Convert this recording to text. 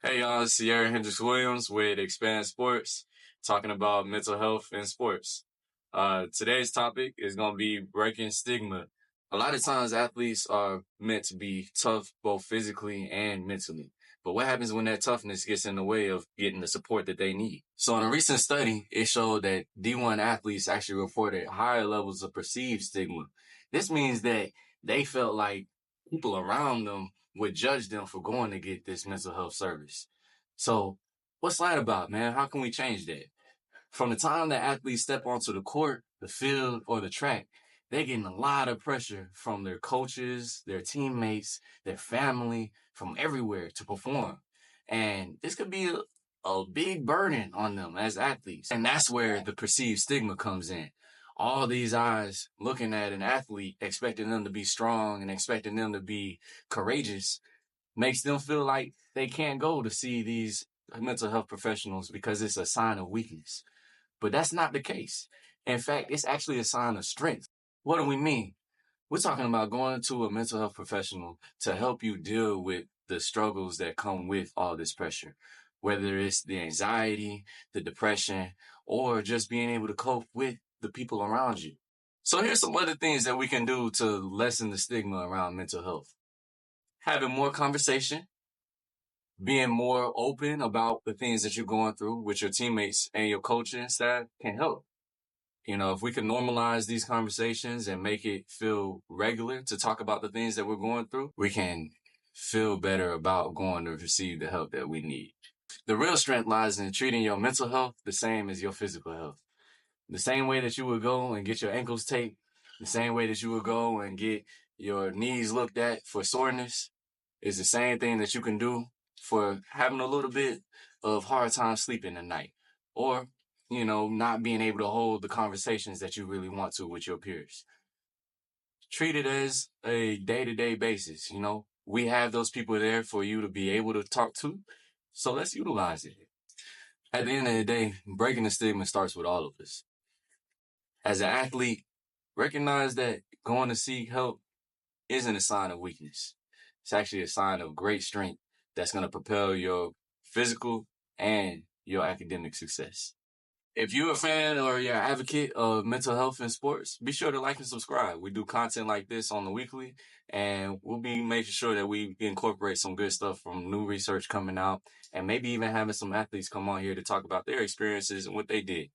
Hey y'all, it's Sierra Hendrix-Williams with Expand Sports, talking about mental health in sports. Today's topic is going to be breaking stigma. A lot of times athletes are meant to be tough both physically and mentally. But what happens when that toughness gets in the way of getting the support that they need? So in a recent study, it showed that D1 athletes actually reported higher levels of perceived stigma. This means that they felt like people around them would judge them for going to get this mental health service. So what's that about, man? How can we change that? From the time that athletes step onto the court, the field, or the track, they're getting a lot of pressure from their coaches, their teammates, their family, from everywhere to perform. And this could be a big burden on them as athletes. And that's where the perceived stigma comes in. All these eyes looking at an athlete, expecting them to be strong and expecting them to be courageous, makes them feel like they can't go to see these mental health professionals because it's a sign of weakness. But that's not the case. In fact, it's actually a sign of strength. What do we mean? We're talking about going to a mental health professional to help you deal with the struggles that come with all this pressure, whether it's the anxiety, the depression, or just being able to cope with the people around you. So here's some other things that we can do to lessen the stigma around mental health. Having more conversation, being more open about the things that you're going through with your teammates and your coaching staff can help. You know, if we can normalize these conversations and make it feel regular to talk about the things that we're going through, we can feel better about going to receive the help that we need. The real strength lies in treating your mental health the same as your physical health. The same way that you would go and get your ankles taped, the same way that you would go and get your knees looked at for soreness, is the same thing that you can do for having a little bit of hard time sleeping at night, or, not being able to hold the conversations that you really want to with your peers. Treat it as a day-to-day basis. We have those people there for you to be able to talk to, so let's utilize it. At the end of the day, breaking the stigma starts with all of us. As an athlete, recognize that going to seek help isn't a sign of weakness. It's actually a sign of great strength that's going to propel your physical and your academic success. If you're a fan or you're an advocate of mental health in sports, be sure to like and subscribe. We do content like this on the weekly, and we'll be making sure that we incorporate some good stuff from new research coming out, and maybe even having some athletes come on here to talk about their experiences and what they did.